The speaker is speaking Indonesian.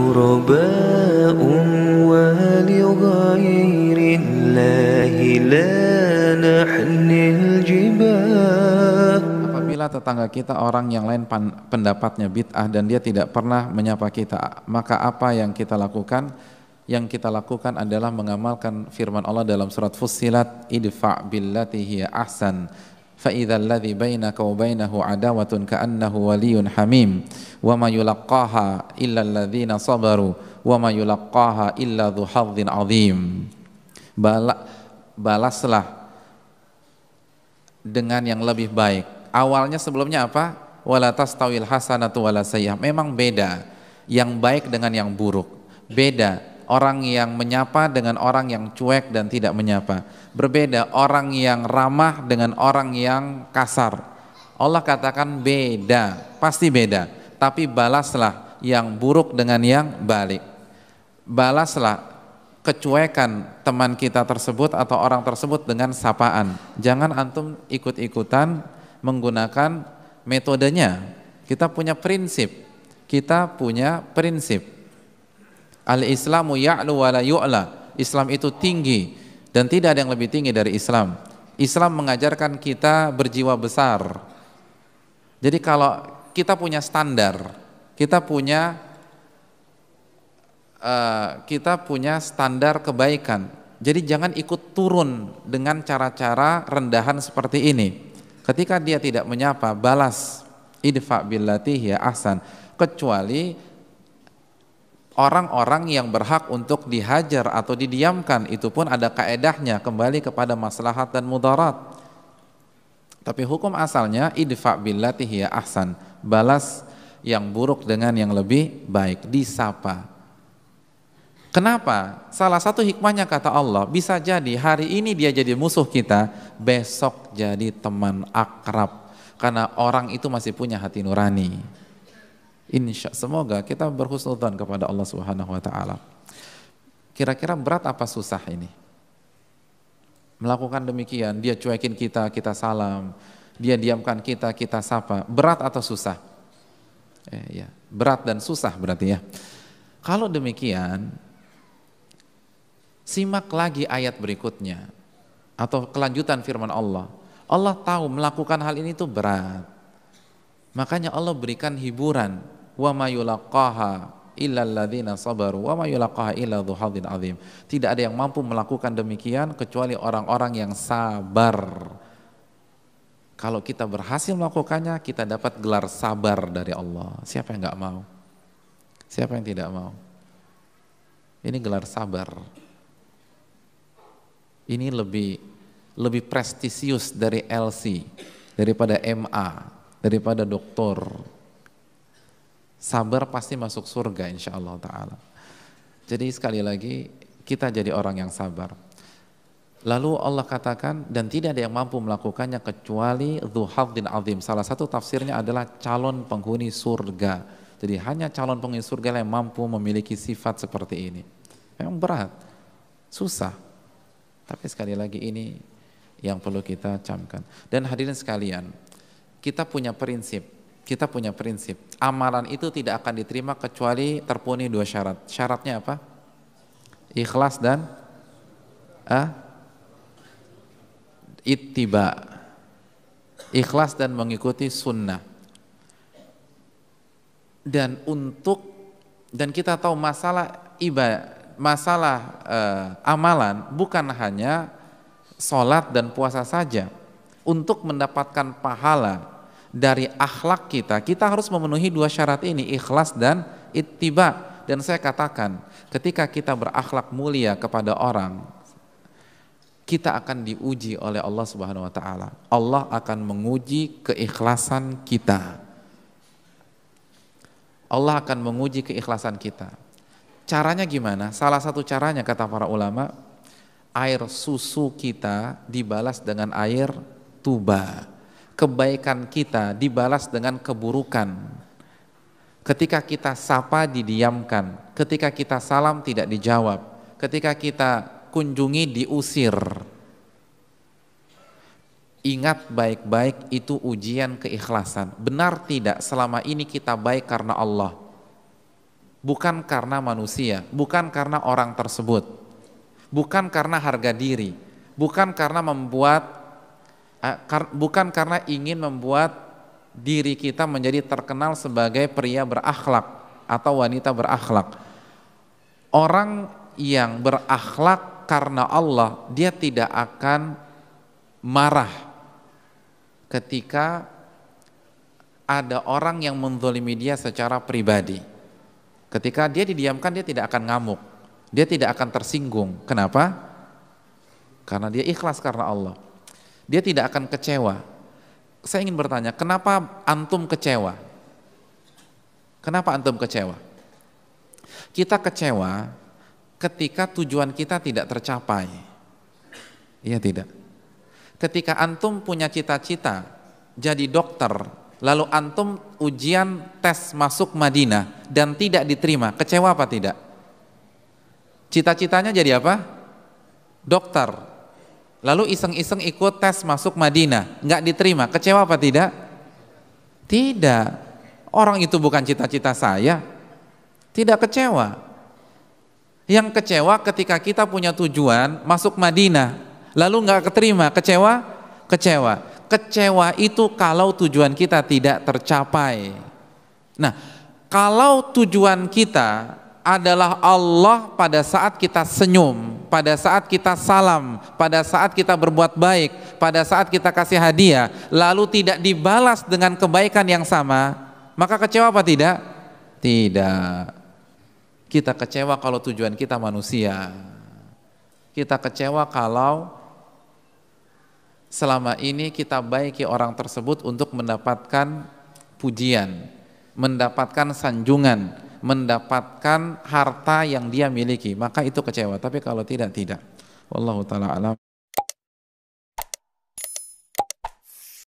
غرباء ولغير الله لا نحمل الجبال. Apabila tetangga kita orang yang lain pendapatnya bid'ah dan dia tidak pernah menyapa kita, maka apa yang kita lakukan? Yang kita lakukan adalah mengamalkan firman Allah dalam surat Fussilat, idfa' billati hiya ahsan fa idzal ladzi bainaka wa bainahu adawatun ka'annahu waliyyun hamim wa ma yulaqqaha illa alladzina sabaru wa ma yulaqqaha illa dzu hadzin adzim. Balaslah dengan yang lebih baik. Awalnya sebelumnya apa? Wala tastawil hasanatu wala sayyi'ah. Memang beda yang baik dengan yang buruk. Beda orang yang menyapa dengan orang yang cuek dan tidak menyapa. Berbeda orang yang ramah dengan orang yang kasar. Allah katakan beda, pasti beda. Tapi balaslah yang buruk dengan yang baik. Balaslah kecuekan teman kita tersebut atau orang tersebut dengan sapaan. Jangan antum ikut-ikutan menggunakan metodenya. Kita punya prinsip. Al-Islamu ya'lu wa la yu'la. Islam itu tinggi dan tidak ada yang lebih tinggi dari Islam. Islam mengajarkan kita berjiwa besar. Jadi kalau kita punya standar, kita punya standar kebaikan. Jadi jangan ikut turun dengan cara-cara rendahan seperti ini. Ketika dia tidak menyapa, balas, idfa' billati hiya ahsan. Kecuali orang-orang yang berhak untuk dihajar atau didiamkan, itu pun ada kaedahnya, kembali kepada maslahat dan mudarat. Tapi hukum asalnya idfa' billati hiya ahsan, balas yang buruk dengan yang lebih baik, disapa. Kenapa? Salah satu hikmahnya kata Allah, bisa jadi hari ini dia jadi musuh kita, besok jadi teman akrab, karena orang itu masih punya hati nurani. Semoga kita berhusnudzon kepada Allah Subhanahu wa taala. Kira-kira berat apa susah ini? Melakukan demikian, dia cuekin kita, kita salam, dia diamkan kita, kita sapa. Berat atau susah? Ya, berat dan susah berarti ya. Kalau demikian, simak lagi ayat berikutnya atau kelanjutan firman Allah. Allah tahu melakukan hal ini itu berat. Makanya Allah berikan hiburan. Wa ma yulaqqaha illa alladzina sabaru wa ma yulaqqaha illa dzu hadzin adzim. Tidak ada yang mampu melakukan demikian kecuali orang-orang yang sabar. Kalau kita berhasil melakukannya, kita dapat gelar sabar dari Allah. Siapa yang enggak mau? Siapa yang tidak mau? Ini gelar sabar. Ini lebih prestisius dari LC, daripada MA, daripada doktor. Sabar pasti masuk surga insyaallah ta'ala. Jadi sekali lagi kita jadi orang yang sabar. Lalu Allah katakan dan tidak ada yang mampu melakukannya kecuali dzu hadzin adzim. Salah satu tafsirnya adalah calon penghuni surga. Jadi hanya calon penghuni surga yang mampu memiliki sifat seperti ini. Memang berat, susah. Tapi sekali lagi ini yang perlu kita camkan. Dan hadirin sekalian, kita punya prinsip. Amalan itu tidak akan diterima kecuali terpenuhi dua syarat. Syaratnya apa? Ikhlas dan ittiba. Ikhlas dan mengikuti sunnah. Dan kita tahu masalah amalan bukan hanya sholat dan puasa saja. Untuk mendapatkan pahala dari akhlak kita harus memenuhi dua syarat ini, ikhlas dan ittiba. Dan saya katakan, ketika kita berakhlak mulia kepada orang, kita akan diuji oleh Allah Subhanahu wa taala. Allah akan menguji keikhlasan kita. Allah akan menguji keikhlasan kita. Caranya gimana? Salah satu caranya kata para ulama, air susu kita dibalas dengan air tuba. Kebaikan kita dibalas dengan keburukan. Ketika kita sapa didiamkan, ketika kita salam tidak dijawab, ketika kita kunjungi diusir. Ingat baik-baik, itu ujian keikhlasan. Benar tidak selama ini kita baik karena Allah? bukan karena manusia, bukan karena orang tersebut, bukan karena harga diri, bukan karena ingin membuat diri kita menjadi terkenal sebagai pria berakhlak atau wanita berakhlak. Orang yang berakhlak karena Allah, dia tidak akan marah ketika ada orang yang menzalimi dia secara pribadi. Ketika dia didiamkan, dia tidak akan ngamuk, dia tidak akan tersinggung. Kenapa? Karena dia ikhlas karena Allah. Dia tidak akan kecewa. Saya ingin bertanya, kenapa antum kecewa? Kenapa antum kecewa? Kita kecewa ketika tujuan kita tidak tercapai. Iya tidak? Ketika antum punya cita-cita jadi dokter, lalu antum ujian tes masuk Madinah dan tidak diterima, kecewa apa tidak? Cita-citanya jadi apa? Dokter. Lalu iseng-iseng ikut tes masuk Madinah, nggak diterima, kecewa apa tidak? Tidak. Orang itu bukan cita-cita saya. Tidak kecewa. Yang kecewa ketika kita punya tujuan masuk Madinah, lalu nggak keterima, kecewa? Kecewa. Kecewa itu kalau tujuan kita tidak tercapai. Nah, kalau tujuan kita adalah Allah pada saat kita senyum, pada saat kita salam, pada saat kita berbuat baik, pada saat kita kasih hadiah, lalu tidak dibalas dengan kebaikan yang sama, maka kecewa apa tidak? Tidak. Kita kecewa kalau tujuan kita manusia. Kita kecewa kalau selama ini kita baiki orang tersebut untuk mendapatkan pujian, mendapatkan sanjungan, mendapatkan harta yang dia miliki, maka itu kecewa. Tapi kalau tidak, tidak. Wallahu ta'ala alam.